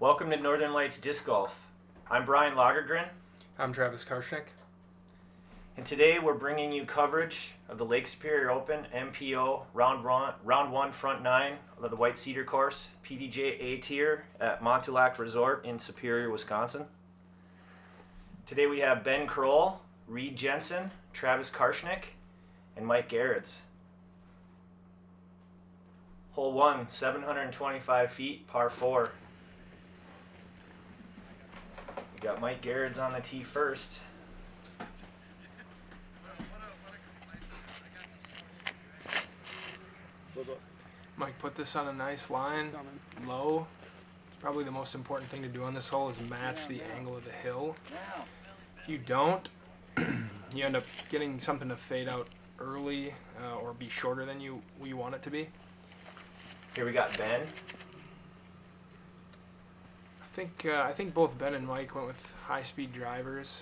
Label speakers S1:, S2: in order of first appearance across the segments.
S1: Welcome to Northern Lights Disc Golf. I'm Brian Lagergren,
S2: I'm Travis Karschnik.
S1: and today we're bringing you coverage of the Lake Superior Open MPO Round 1 Front 9 of the White Cedar course, PDGA tier at Mont Resort in Superior, Wisconsin. Today we have Ben Kroll, Reed Jenson, Travis Karschnik, and Mike Gerads. Hole 1, 725 feet, par 4. We got Mike Gerads on the tee first.
S2: Mike put this on a nice line, low. Probably the most important thing to do on this hole is match the angle of the hill. If you don't, you end up getting something to fade out early or be shorter than you want it to be.
S1: Here we got Ben.
S2: I think both Ben and Mike went with high-speed drivers.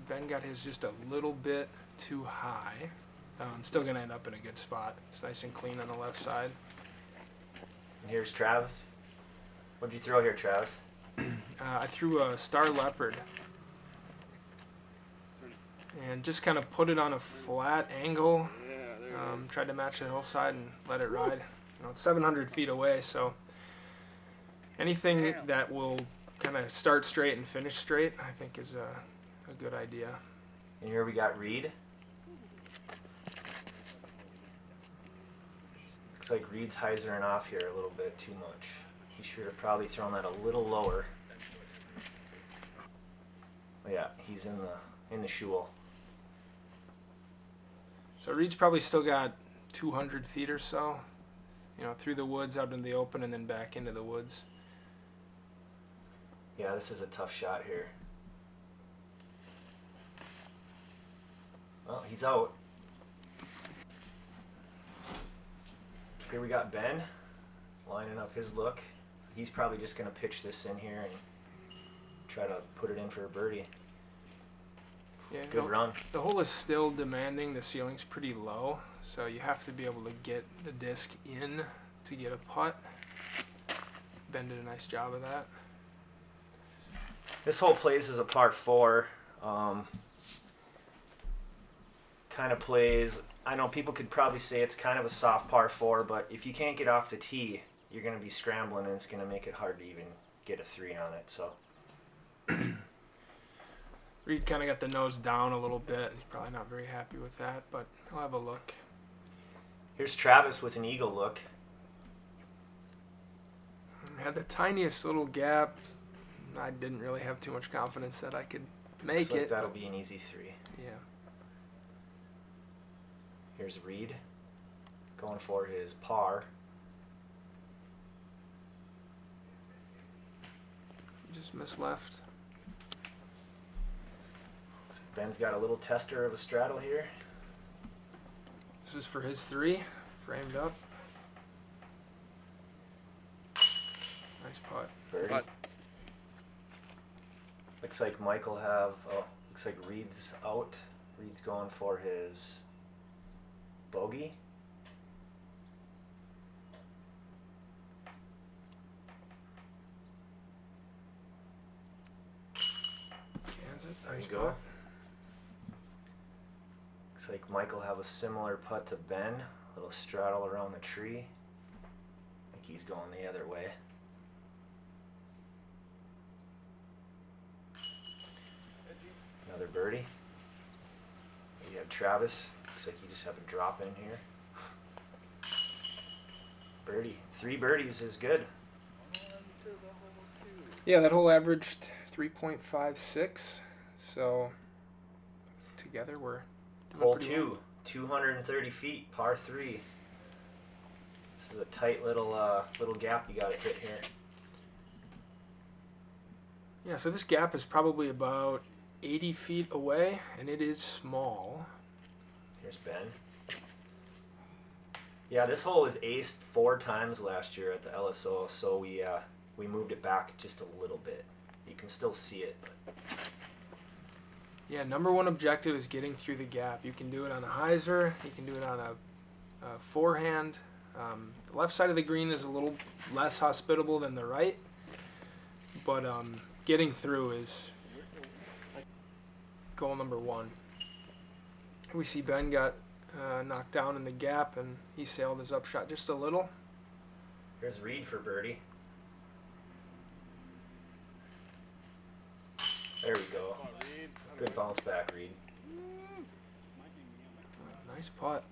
S2: Ben got his just a little bit too high. Still going to end up in a good spot. It's nice and clean on the left side.
S1: And here's Travis. What'd you throw here, Travis?
S2: I threw a Star Leopard and just kind of put it on a flat angle. Tried to match the hillside and let it ride. It's 700 feet away, so anything that will kind of start straight and finish straight, I think is a good idea.
S1: And here we got Reed. Looks like Reed's hyzering off here a little bit too much. He should have probably thrown that a little lower. Oh yeah, he's in the shul.
S2: So Reed's probably still got 200 feet or so, through the woods out in the open and then back into the woods.
S1: Yeah, this is a tough shot here. Well, he's out. Here we got Ben lining up his look. He's probably just going to pitch this in here and try to put it in for a birdie.
S2: Yeah,
S1: Good run.
S2: The hole is still demanding. The ceiling's pretty low, so you have to be able to get the disc in to get a putt. Ben did a nice job of that.
S1: This hole plays as a par 4. Kind of plays, I know people could probably say it's kind of a soft par 4, but if you can't get off the tee, you're going to be scrambling and it's going to make it hard to even get a 3 on it. So
S2: Reed kind of got the nose down a little bit. He's probably not very happy with that, but he'll have a look.
S1: Here's Travis with an eagle look.
S2: Had the tiniest little gap. I didn't really have too much confidence that I could make
S1: Looks like
S2: it.
S1: that'll be an easy 3.
S2: Yeah.
S1: Here's Reed going for his par.
S2: Just missed left.
S1: Ben's got a little tester of a straddle here.
S2: This is for his 3, framed up. Nice putt.
S1: Birdie. Looks like Mike will have, looks like Reed's out. Reed's going for his bogey.
S2: Cans it.
S1: There
S2: Nice
S1: you go.
S2: putt.
S1: Looks like Mike will have a similar putt to Ben. A little straddle around the tree. I think he's going the other way. Another birdie. You have Travis. Looks like you just have a drop in here. Birdie. 3 birdies is good.
S2: Yeah, that hole averaged 3.56. So together we're doing
S1: Hole
S2: pretty
S1: 2,
S2: well.
S1: 230 feet, par 3. This is a tight little gap you got to hit here.
S2: Yeah, so this gap is probably about 80 feet away, and it is small.
S1: Here's Ben. Yeah, this hole was aced 4 times last year at the LSO, so we moved it back just a little bit. You can still see it, but
S2: Yeah, number one objective is getting through the gap. You can do it on a hyzer, you can do it on a forehand. The left side of the green is a little less hospitable than the right, but getting through is goal number one. We see Ben got knocked down in the gap, and he sailed his upshot just a little.
S1: Here's Reed for birdie. There we go. Good bounce back, Reed.
S2: Nice putt.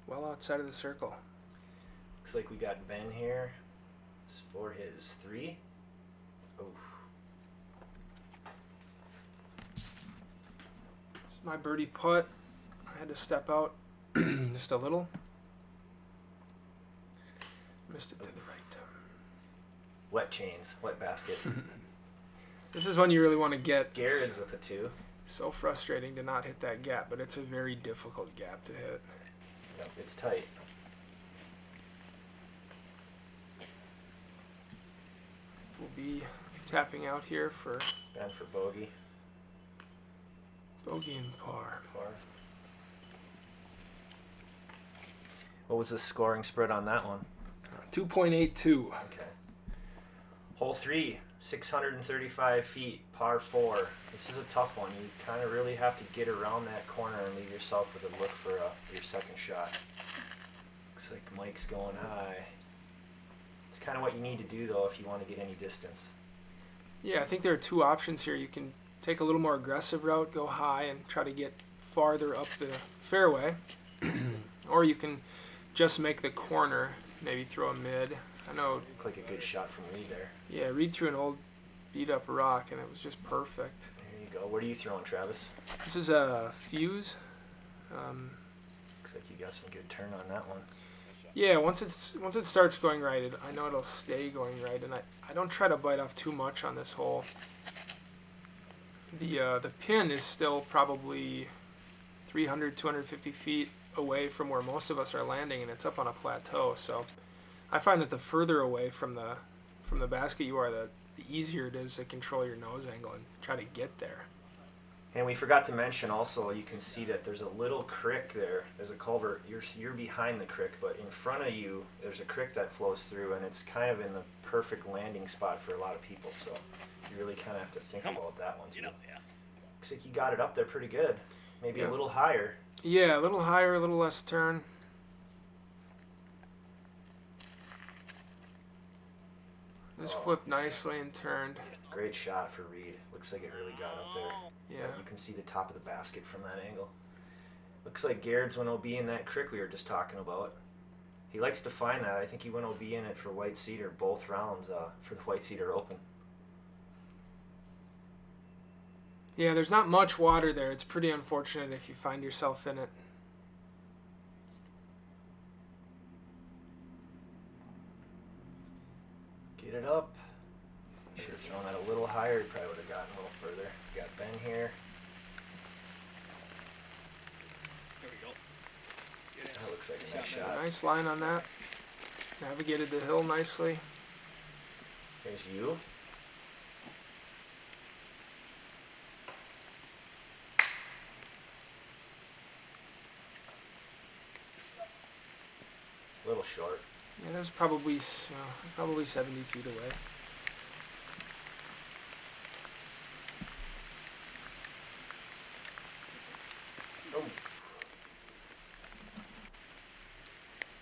S2: Well outside of the circle.
S1: Looks like we got Ben here for his 3. Oof.
S2: This is my birdie putt. I had to step out just a little. Missed it to the right.
S1: Wet chains, wet basket.
S2: This is one you really want to get.
S1: Gerads with the 2.
S2: So frustrating to not hit that gap, but it's a very difficult gap to hit.
S1: Yep, it's tight.
S2: We'll be tapping out here for
S1: Ben for bogey.
S2: bogey and par.
S1: What was the scoring spread on that one?
S2: 2.82.
S1: Okay. Hole 3, 635 feet, par 4. This is a tough one. You kind of really have to get around that corner and leave yourself with a look for your second shot. Looks like Mike's going high. It's kind of what you need to do, though, if you want to get any distance.
S2: Yeah, I think there are 2 options here. You can take a little more aggressive route, go high, and try to get farther up the fairway. Or you can just make the corner, maybe throw a mid. I know.
S1: Looked like a good shot from Reed there.
S2: Yeah, Reed threw an old beat-up rock, and it was just perfect.
S1: There you go. What are you throwing, Travis?
S2: This is a fuse.
S1: Looks like you got some good turn on that one.
S2: Yeah, once it starts going right, I know it'll stay going right, and I don't try to bite off too much on this hole. The pin is still probably 300, 250 feet away from where most of us are landing, and it's up on a plateau. So I find that the further away from the basket you are, the easier it is to control your nose angle and try to get there.
S1: And we forgot to mention also, you can see that there's a little creek there. There's a culvert. You're behind the creek, but in front of you, there's a creek that flows through, and it's kind of in the perfect landing spot for a lot of people. So you really kind of have to think about that one too. Looks like you got it up there pretty good. Maybe a little higher.
S2: Yeah, a little higher, a little less turn. This flipped nicely and turned.
S1: Great shot for Reed. Looks like it really got up there.
S2: Yeah.
S1: You can see the top of the basket from that angle. Looks like Gerads went OB in that creek we were just talking about. He likes to find that. I think he went OB in it for White Cedar both rounds for the White Cedar Open.
S2: Yeah, there's not much water there. It's pretty unfortunate if you find yourself in it.
S1: Get it up. Should have thrown that a little higher. He probably would have gotten a little further. Got Ben here.
S3: There we go.
S1: That looks like a nice shot.
S2: Nice line on that. Navigated the hill nicely.
S1: Here's you. A little short.
S2: Yeah, that was probably 70 feet away.
S1: Oh.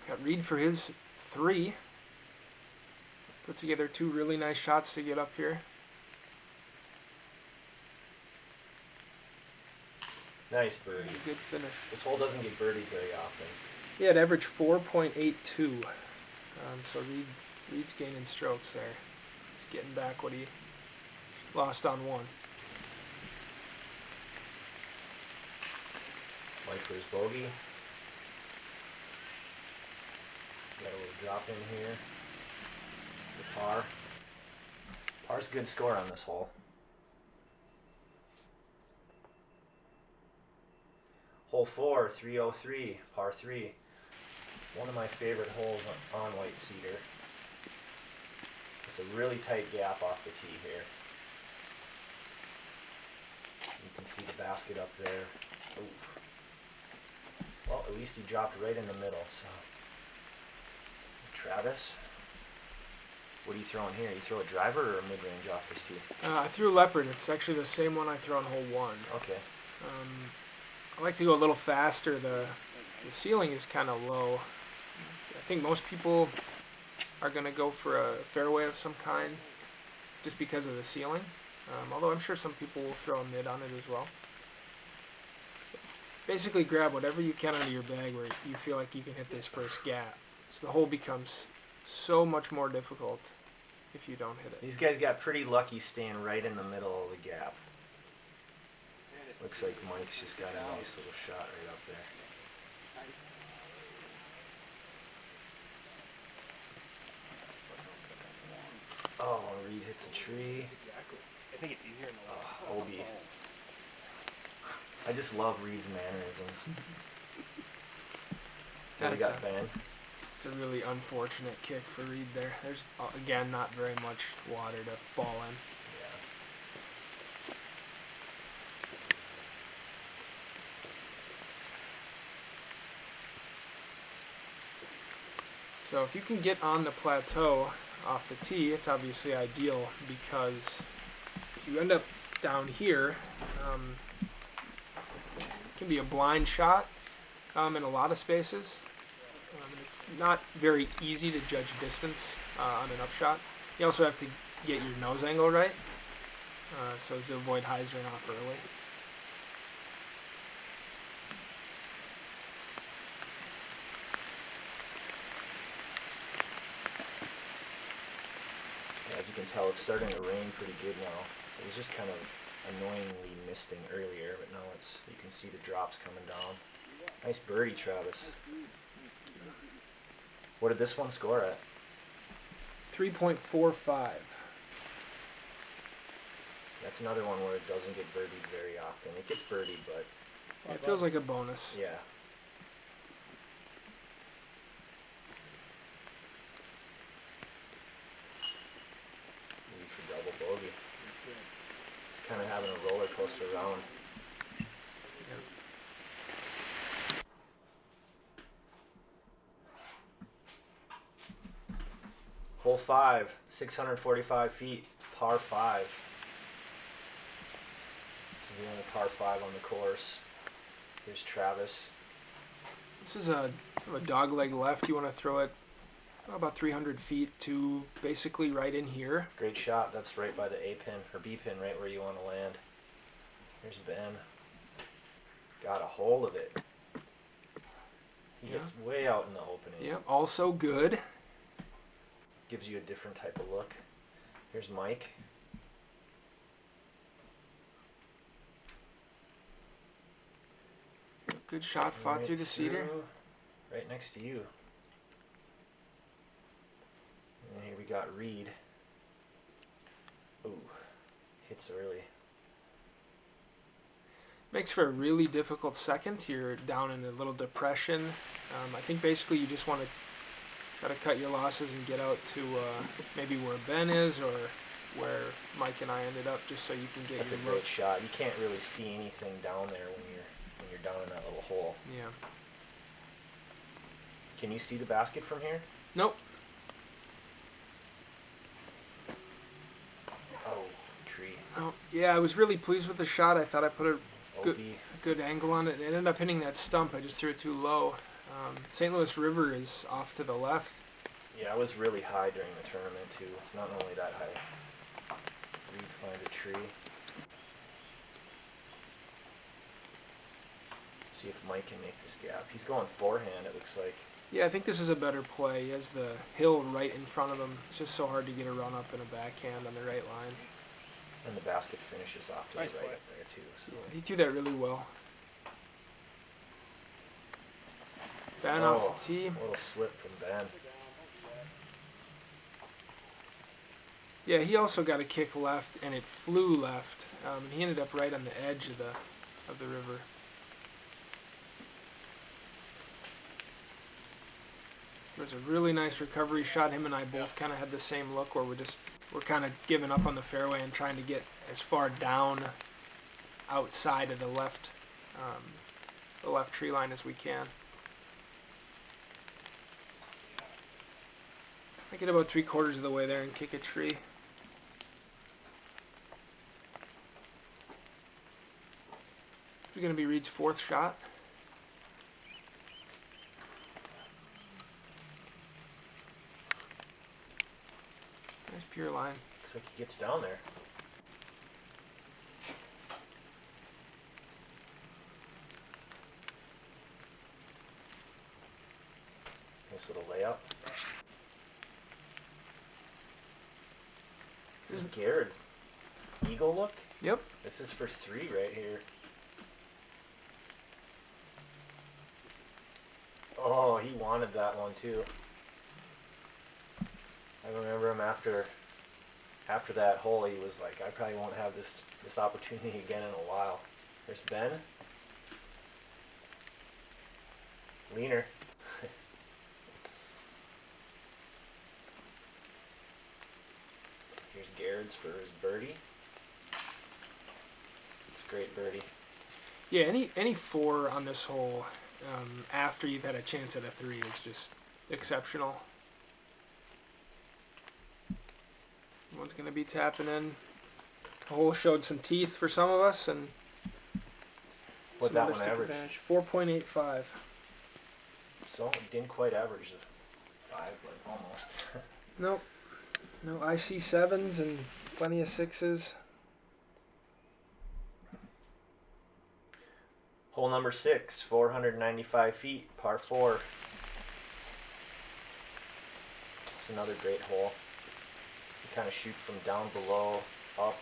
S2: Got Reed for his 3. Put together 2 really nice shots to get up here.
S1: Nice birdie.
S2: Good finish.
S1: This hole doesn't get birdied very often.
S2: Yeah, it averaged 4.82. So Reed's gaining strokes there. He's getting back what he lost on 1.
S1: Mike for his bogey. Got a little drop in here. The par. Par's a good score on this hole. Hole 4, 303, par 3. One of my favorite holes on White Cedar. It's a really tight gap off the tee here. You can see the basket up there. Ooh. Well, at least he dropped right in the middle. So, Travis What are you throwing here? You throw a driver or a mid-range off this tee?
S2: I threw leopard. It's actually the same one I throw on hole 1.
S1: Okay.
S2: I like to go a little faster. The ceiling is kind of low. I think most people are going to go for a fairway of some kind just because of the ceiling. Although I'm sure some people will throw a mid on it as well. Basically grab whatever you can out of your bag where you feel like you can hit this first gap. So the hole becomes so much more difficult if you don't hit it.
S1: These guys got pretty lucky staying right in the middle of the gap. Looks like Mike's just got a nice little shot right up there. Oh, Reed hits a tree.
S3: I think it's easier in the last.
S1: Obi. I just love Reed's mannerisms. Then we got Ben.
S2: It's a really unfortunate kick for Reed there. There's, again, not very much water to fall in. So if you can get on the plateau off the tee, it's obviously ideal, because if you end up down here, it can be a blind shot in a lot of spaces. It's not very easy to judge distance on an upshot. You also have to get your nose angle right, so to avoid hyzering off early.
S1: As you can tell, it's starting to rain pretty good now. It was just kind of annoyingly misting earlier, but now you can see the drops coming down. Nice birdie, Travis. What did this one score at?
S2: 3.45.
S1: That's another one where it doesn't get birdied very often. It gets birdied, but
S2: It feels like a bonus.
S1: yeah. Maybe for double bogey. It's kind of having a roller coaster round. Hole 5, 645 feet, par 5. This is the only par 5 on the course. Here's Travis.
S2: This is a dog leg left. You want to throw it about 300 feet to basically right in here.
S1: Great shot. That's right by the A pin, or B pin, right where you want to land. Here's Ben. Got a hold of it. He gets way out in the opening.
S2: Yep, also good.
S1: Gives you a different type of look. Here's Mike.
S2: Good shot, fought
S1: Right
S2: through the cedar.
S1: Right next to you. And here we got Reed. Ooh, hits early.
S2: Makes for a really difficult second. You're down in a little depression. I think basically you just want to gotta cut your losses and get out to maybe where Ben is or where Mike and I ended up, just so you can get
S1: That's a
S2: your
S1: great
S2: look.
S1: shot. You can't really see anything down there when you're down in that little hole.
S2: Yeah.
S1: Can you see the basket from here?
S2: Nope.
S1: Oh, tree.
S2: Oh, yeah, I was really pleased with the shot. I thought I put a
S1: OB.
S2: good angle on it. It ended up hitting that stump. I just threw it too low. St. Louis River is off to the left.
S1: Yeah, it was really high during the tournament too. It's not only that high. Reed finds a tree. See if Mike can make this gap. He's going forehand, it looks like.
S2: Yeah, I think this is a better play. He has the hill right in front of him. It's just so hard to get a run up and a backhand on the right line.
S1: And the basket finishes off to
S3: Nice
S1: the right
S3: play.
S1: up there too. So.
S2: Yeah, he threw that really well. Ben
S1: Oh,
S2: off the tee.
S1: a little slip from Ben.
S2: Yeah, he also got a kick left, and it flew left. And he ended up right on the edge of the river. It was a really nice recovery shot. Him and I both kind of had the same look where we're kind of giving up on the fairway and trying to get as far down outside of the left tree line as we can. I get about 3/4 of the way there and kick a tree. This is going to be Reed's 4th shot. Nice pure line.
S1: Looks like he gets down there. Nice little layup. This is Gerads' eagle look.
S2: Yep.
S1: This is for 3 right here. Oh, he wanted that one too. I remember him after that hole. He was like, "I probably won't have this opportunity again in a while." There's Ben. Leaner. Here's Gerads for his birdie. It's a great birdie.
S2: Yeah, any 4 on this hole after you've had a chance at a 3 is just exceptional. One's going to be tapping in. The hole showed some teeth for some of us, and
S1: What'd that one average?
S2: 4.85.
S1: So it didn't quite average the 5, but almost.
S2: Nope. No, I see 7s and plenty of 6s.
S1: Hole number 6, 495 feet, par 4. It's another great hole. You kind of shoot from down below, up.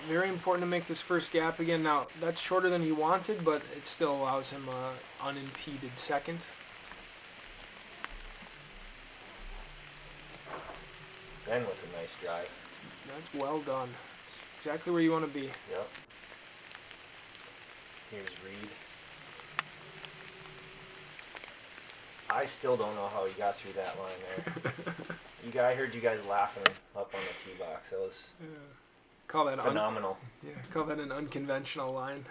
S2: Very important to make this first gap again. Now, that's shorter than he wanted, but it still allows him an unimpeded second.
S1: Ben with a nice drive.
S2: That's well done. Exactly where you want to be.
S1: Yep. Here's Reed. I still don't know how he got through that line there. I heard you guys laughing up on the tee box. That was
S2: Call that
S1: phenomenal.
S2: Call that an unconventional line.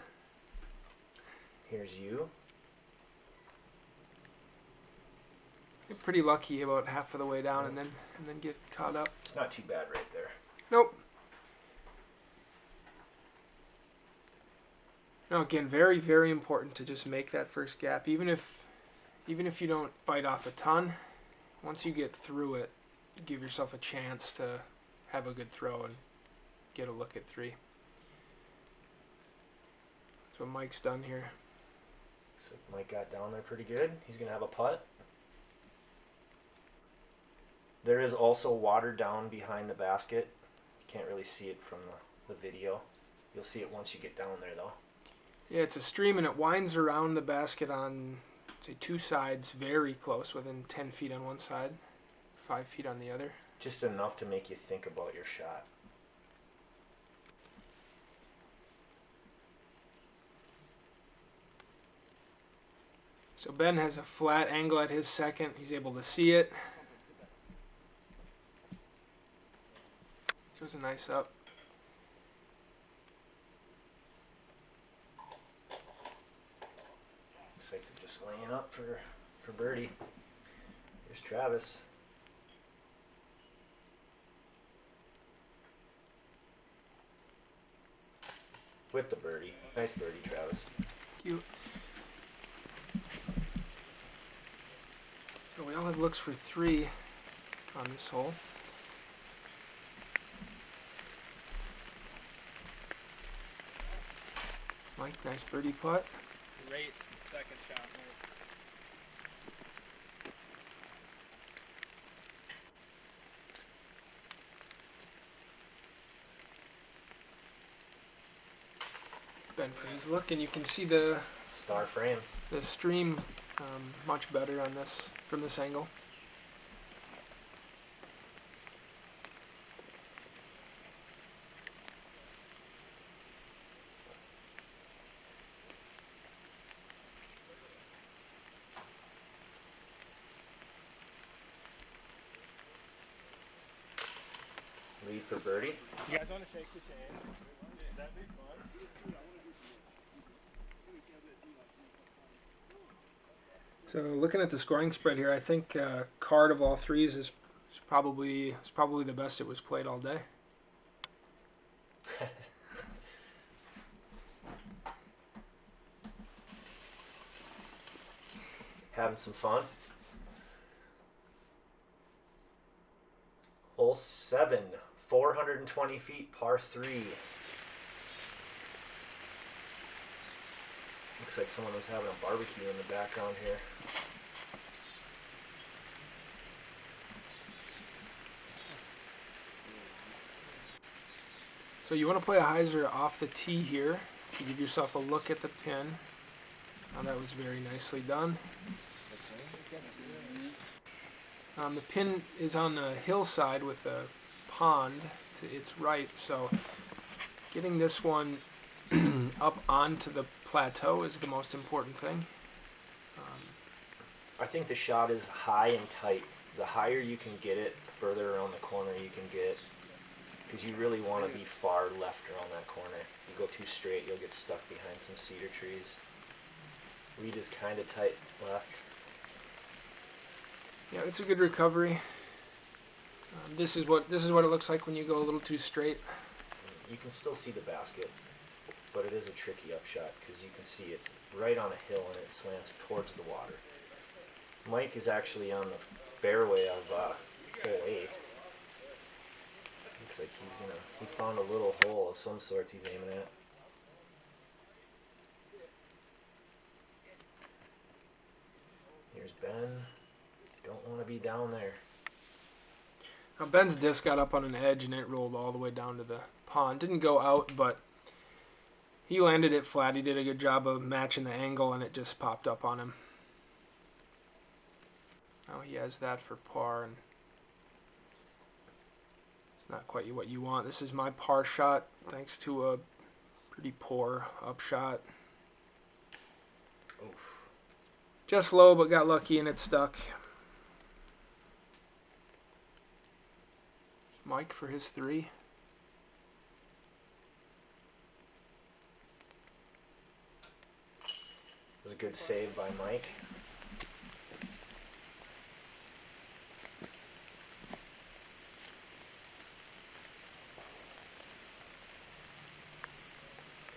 S1: Here's you.
S2: Get pretty lucky about half of the way down and then get caught up.
S1: It's not too bad right there.
S2: Nope. No, again, very, very important to just make that first gap. Even if you don't bite off a ton, once you get through it, give yourself a chance to have a good throw and get a look at 3. That's what Mike's done here.
S1: So Mike got down there pretty good. He's going to have a putt. There is also water down behind the basket. You can't really see it from the video. You'll see it once you get down there, though.
S2: Yeah, it's a stream, and it winds around the basket on, say, 2 sides, very close, within 10 feet on one side, 5 feet on the other.
S1: Just enough to make you think about your shot.
S2: So Ben has a flat angle at his second. He's able to see it. Throws a nice up.
S1: Looks like they're just laying up for birdie. Here's Travis. With the birdie. Nice birdie, Travis.
S2: You. So we all have looks for 3 on this hole. Mike, nice birdie putt.
S3: Great second shot, man.
S2: Ben for his look, and you can see the
S1: Star frame.
S2: stream much better on this from this angle.
S1: Lead for birdie.
S3: You guys want to shake the chain? That'd be fun.
S2: So looking at the scoring spread here, I think card of all threes is probably the best it was played all day.
S1: Having some fun. Hole 7, 420 feet, par 3. Looks like someone was having a barbecue in the background here.
S2: So you want to play a hyzer off the tee here to give yourself a look at the pin. Oh, that was very nicely done. The pin is on the hillside with a pond to its right, so getting this one up onto the plateau is the most important thing.
S1: I think the shot is high and tight. The higher you can get it, further around the corner you can get, because you really want to be far left around that corner. You go too straight, you'll get stuck behind some cedar trees. Lead is kind of tight left.
S2: Yeah, it's a good recovery. This is what it looks like when you go a little too straight.
S1: You can still see the basket, but it is a tricky upshot because you can see it's right on a hill and it slants towards the water. Mike is actually on the fairway of hole 8. Looks like he found a little hole of some sort he's aiming at. Here's Ben. Don't want to be down there.
S2: Now Ben's disc got up on an edge and it rolled all the way down to the pond. Didn't go out, but he landed it flat. He did a good job of matching the angle and it just popped up on him. Now he has that for par, and it's not quite what you want. This is my par shot thanks to a pretty poor upshot.
S1: Oof.
S2: Just low, but got lucky and it stuck. Mike for his 3.
S1: It was a good save by Mike.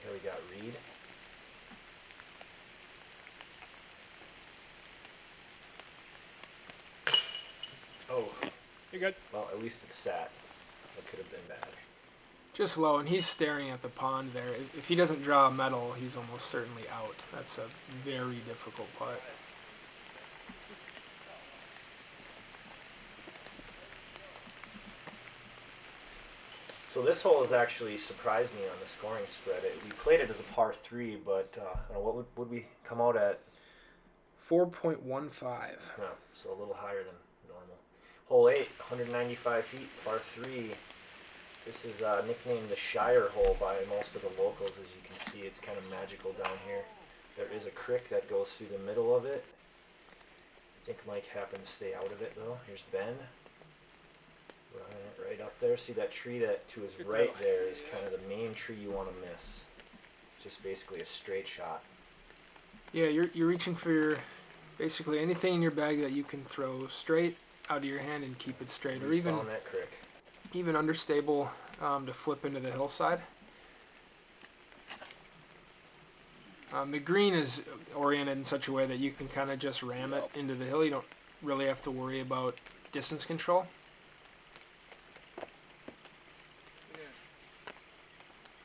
S1: Here we got Reed. Oh,
S3: You're good.
S1: well, at least it sat. That could have been bad.
S2: Just low, and he's staring at the pond there. If he doesn't draw a medal, he's almost certainly out. That's a very difficult putt.
S1: So this hole has actually surprised me on the scoring spread. We played it as a par 3, but what would we come out at?
S2: 4.15.
S1: No, so a little higher than normal. Hole 8, 195 feet, par 3. This is nicknamed the Shire hole by most of the locals. As you can see, it's kind of magical down here. There is a creek that goes through the middle of it. I think Mike happened to stay out of it though. Here's Ben. Right up there. See that tree that to his right there is kind of the main tree you want to miss. Just basically a straight shot.
S2: Yeah, you're reaching for basically anything in your bag that you can throw straight out of your hand and keep it straight, or even
S1: found that creek.
S2: Even understable to flip into the hillside. The green is oriented in such a way that you can kind of just ram it into the hill. You don't really have to worry about distance control.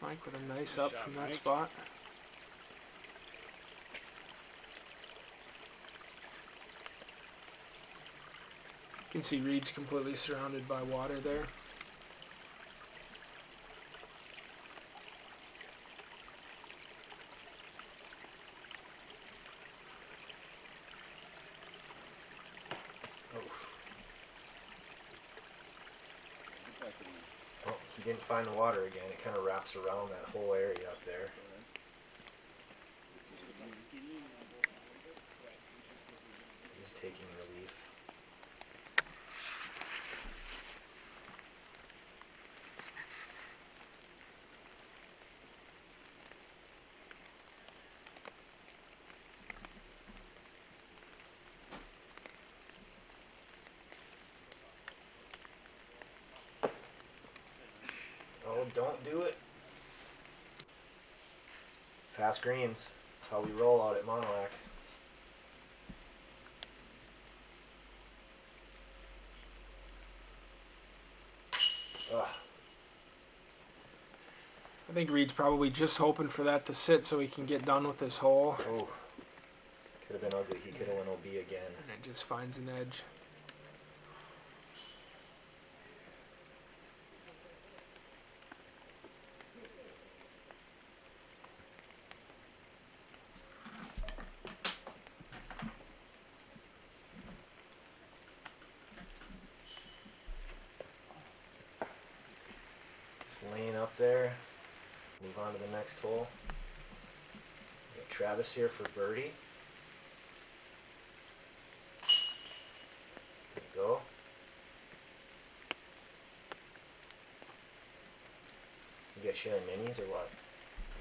S2: Mike with a nice up from that spot. You can see Reed's completely surrounded by water there.
S1: Oh, he didn't find the water again. It kind of wraps around that whole area up there. He's taking relief. Oh, don't do it. Fast greens. That's how we roll out at Monolac. Ugh.
S2: I think Reed's probably just hoping for that to sit so he can get done with this hole.
S1: Oh. Could have been ugly. He could have went OB again.
S2: And it just finds an edge.
S1: Just laying up there. Move on to the next hole. We got Travis here for birdie. There you go. You guys sharing minis or what?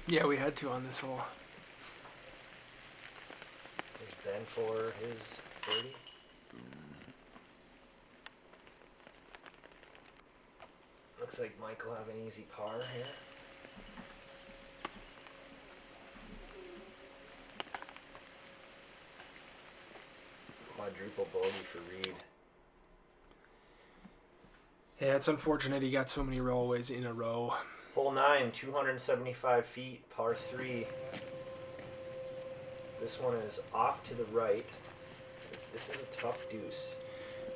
S2: Yeah, we had to on this hole.
S1: There's Ben for his birdie. Looks like Mike will have an easy par here. Quadruple bogey for Reed.
S2: Yeah, it's unfortunate he got so many rollaways in a row.
S1: Hole 9, 275 feet, par 3. This one is off to the right. This is a tough deuce.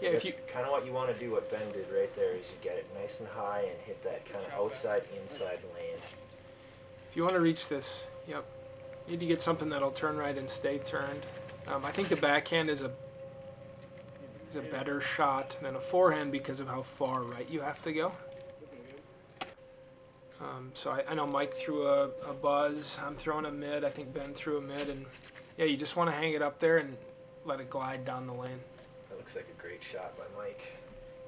S2: Yeah, if you
S1: kind of what you want to do, what Ben did right there, is you get it nice and high and hit that kind of outside inside lane.
S2: if you want to reach this, yep, you need to get something that'll turn right and stay turned. I think the backhand is a better shot than a forehand because of how far right you have to go. So I know Mike threw a buzz. I'm throwing a mid. I think Ben threw a mid, and yeah, you just want to hang it up there and let it glide down the lane.
S1: That looks like a great shot by Mike.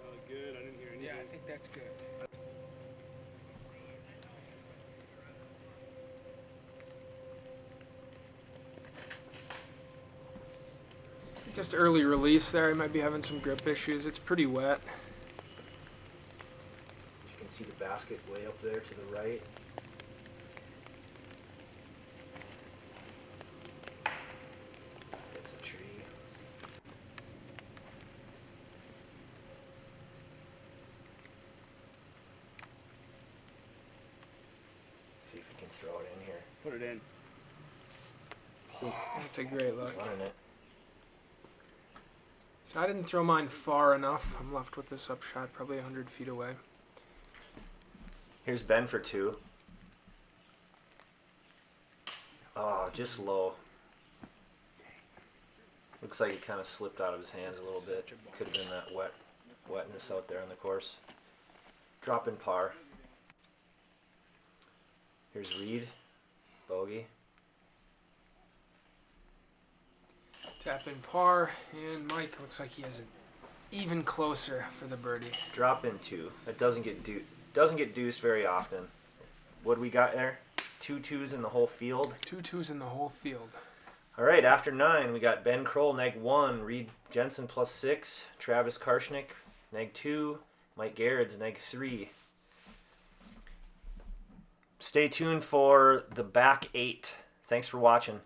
S3: Oh, good. I didn't hear anything.
S2: Yeah, I think that's good. Just early release there. He might be having some grip issues. It's pretty wet.
S1: You can see the basket way up there to the right. There's a tree. See if we can throw it in here.
S3: Put it in.
S2: That's a great look.
S1: Running it.
S2: So I didn't throw mine far enough. I'm left with this upshot, probably 100 feet away.
S1: Here's Ben for 2. Oh, just low. Looks like it kind of slipped out of his hands a little bit. Could have been that wetness out there on the course. Drop in par. Here's Reed. Bogey.
S2: Tap in par, and Mike looks like he has it even closer for the birdie.
S1: Drop in 2. That doesn't get deuced very often. What do we got there? 2 2s in the whole field.
S2: 2 2s in the whole field.
S1: All right, after 9, we got Ben Kroll, neg 1, Reed Jenson +6, Travis Karschnik, neg 2, Mike Gerads, neg 3. Stay tuned for the back 8. Thanks for watching.